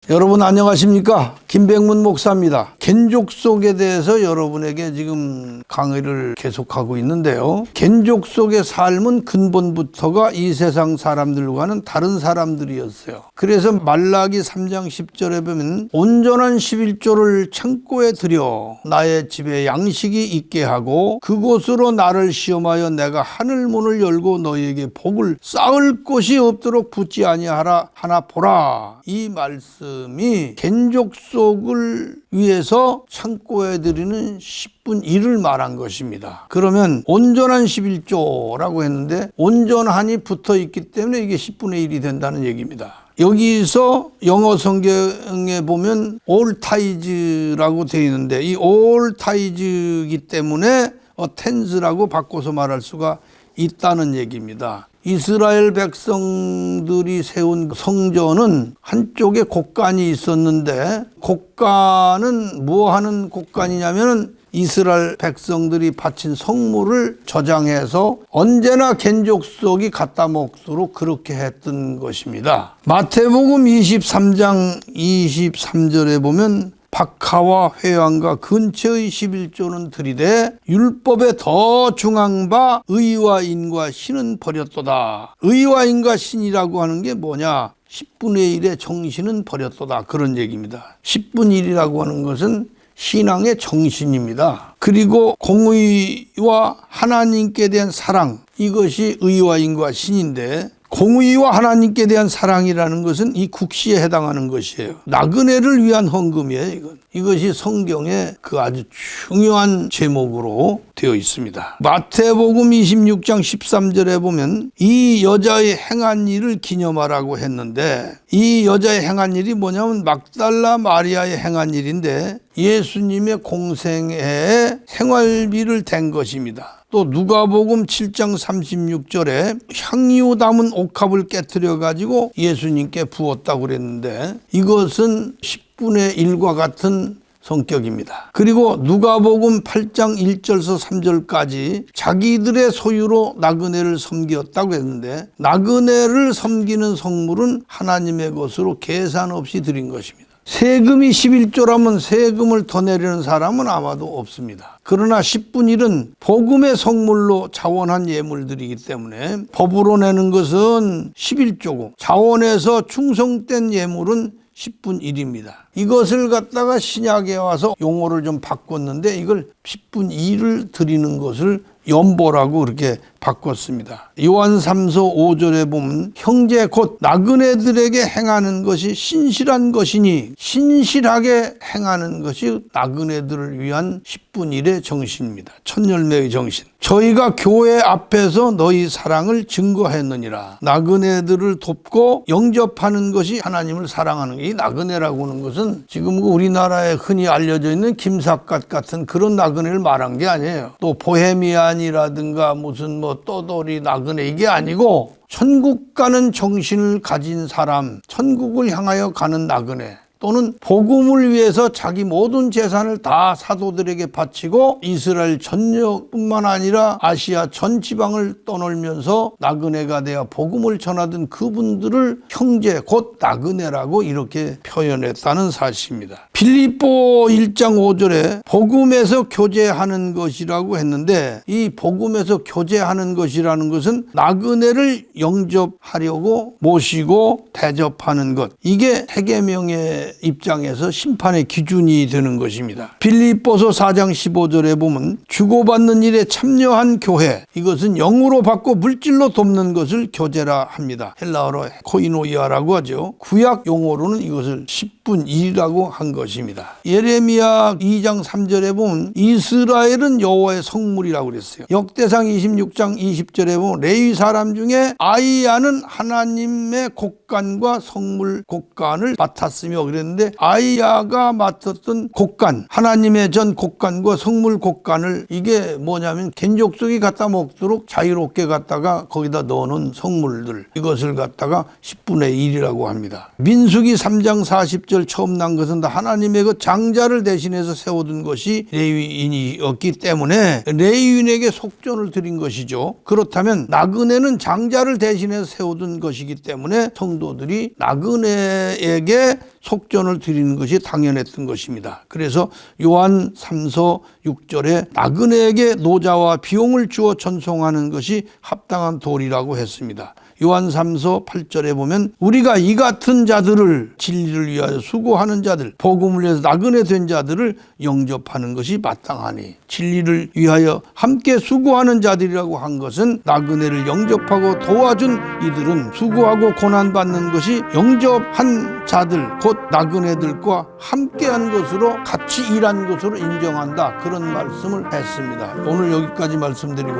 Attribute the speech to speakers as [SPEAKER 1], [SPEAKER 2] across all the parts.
[SPEAKER 1] 여러분 안녕하십니까? 김백문 목사입니다. 겐족 속에 대해서 여러분에게 지금 강의를 계속하고 있는데요. 겐족 속의 삶은 근본부터가 이 세상 사람들과는 다른 사람들이었어요. 그래서 말라기 3장 10절에 보면 온전한 11조를 창고에 들여 나의 집에 양식이 있게 하고 그곳으로 나를 시험하여 내가 하늘 문을 열고 너희에게 복을 쌓을 곳이 없도록 붙지 아니하라 하나 보라. 이 말씀이 겐족 속을 위해서 창고에 드리는 10분 1을 말한 것입니다. 그러면 온전한 11조라고 했는데 온전한이 붙어 있기 때문에 이게 10분의 1이 된다는 얘기입니다. 여기서 영어 성경에 보면 all tithes라고 되어 있는데 이 all tithes이기 때문에 tenths라고 바꿔서 말할 수가 있다는 얘기입니다. 이스라엘 백성들이 세운 성전은 한쪽에 곡간이 있었는데 곡간은 뭐 하는 곡간이냐면 이스라엘 백성들이 바친 성물을 저장해서 언제나 겐족속이 갖다 먹도록 그렇게 했던 것입니다. 마태복음 23장 23절에 보면 박하와 회왕과 근처의 11조는 들이되 율법에 더 중한 바 의와 인과 신은 버렸도다. 의와 인과 신이라고 하는 게 뭐냐? 10분의 1의 정신은 버렸도다. 그런 얘기입니다. 10분의 1이라고 하는 것은 신앙의 정신입니다. 그리고 공의와 하나님께 대한 사랑, 이것이 의와 인과 신인데 공의와 하나님께 대한 사랑이라는 것은 이 국시에 해당하는 것이에요. 나그네를 위한 헌금이에요. 이것이 성경의 그 아주 중요한 제목으로 되어 있습니다. 마태복음 26장 13절에 보면 이 여자의 행한 일을 기념하라고 했는데 이 여자의 행한 일이 뭐냐면 막달라 마리아의 행한 일인데 예수님의 공생애에 생활비를 댄 것입니다. 또 누가복음 7장 36절에 향유 담은 옥합을 깨트려 가지고 예수님께 부었다고 그랬는데 이것은 10분의 1과 같은 성격입니다. 그리고 누가복음 8장 1절에서 3절까지 자기들의 소유로 나그네를 섬겼다고 했는데 나그네를 섬기는 성물은 하나님의 것으로 계산 없이 드린 것입니다. 세금이 11조라면 세금을 더 내려는 사람은 아마도 없습니다. 그러나 10분 1은 복음의 성물로 자원한 예물들이기 때문에 법으로 내는 것은 11조고 자원해서 충성된 예물은 10분 1입니다. 이것을 갖다가 신약에 와서 용어를 좀 바꿨는데 이걸 10분 2를 드리는 것을 연보라고 그렇게 바꿨습니다. 요한 3서 5절에 보면 형제 곧 나그네들에게 행하는 것이 신실한 것이니 신실하게 행하는 것이 나그네들을 위한 10분 1의 정신입니다. 첫 열매의 정신. 저희가 교회 앞에서 너희 사랑을 증거했느니라. 나그네들을 돕고 영접하는 것이 하나님을 사랑하는 게 이 나그네라고 하는 것은 지금 우리나라에 흔히 알려져 있는 김삿갓 같은 그런 나그네를 말한 게 아니에요. 또 보헤미안이라든가 무슨 떠돌이 나그네 이게 아니고 천국 가는 정신을 가진 사람, 천국을 향하여 가는 나그네 또는 복음을 위해서 자기 모든 재산을 다 사도들에게 바치고 이스라엘 전역뿐만 아니라 아시아 전 지방을 떠놀면서 나그네가 되어 복음을 전하던 그분들을 형제 곧 나그네라고 이렇게 표현했다는 사실입니다. 빌립보 1장 5절에 복음에서 교제하는 것이라고 했는데 이 복음에서 교제하는 것이라는 것은 나그네를 영접하려고 모시고 대접하는 것, 이게 세계명의 입장에서 심판의 기준이 되는 것입니다. 빌립보서 4장 15절에 보면 주고받는 일에 참여한 교회, 이것은 영으로 받고 물질로 돕는 것을 교제라 합니다. 헬라어로 코이노이아라고 하죠. 구약 용어로는 이것을 10분 1이라고 한 것입니다. 예레미야 2장 3절에 보면 이스라엘은 여호와의 성물이라고 그랬어요. 역대상 26장 20절에 보면 레위 사람 중에 아이야는 하나님의 곡간과 성물 곡간을 맡았으며 그랬는데 아이야가 맡았던 곡간, 하나님의 전 곡간과 성물 곡간을 이게 뭐냐면 겐족속이 갖다 먹도록 자유롭게 갖다가 거기다 넣어놓은 성물들, 이것을 갖다가 10분의 1이라고 합니다. 민수기 3장 40절 처음 난 것은 다 하나님의 그 장자를 대신해서 세워둔 것이 레위인이었기 때문에 레위인에게 속전을 드린 것이죠. 그렇다면 나그네는 장자를 대신해서 세워둔 것이기 때문에 성도들이 나그네에게 속전을 드리는 것이 당연했던 것입니다. 그래서 요한 3서 6절에 나그네에게 노자와 비용을 주어 전송하는 것이 합당한 도리라고 했습니다. 요한 3서 8절에 보면 우리가 이 같은 자들을 진리를 위하여 수고하는 자들, 복음을 위해서 나그네 된 자들을 영접하는 것이 마땅하니, 진리를 위하여 함께 수고하는 자들이라고 한 것은 나그네를 영접하고 도와준 이들은 수고하고 고난받는 것이 영접한 자들, 곧 나그네들과 함께한 것으로, 같이 일한 것으로 인정한다, 그런 말씀을 했습니다. 오늘 여기까지 말씀드리고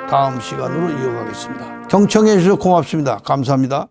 [SPEAKER 1] 다음 시간으로 이어가겠습니다. 경청해 주셔서 고맙습니다. 감사합니다.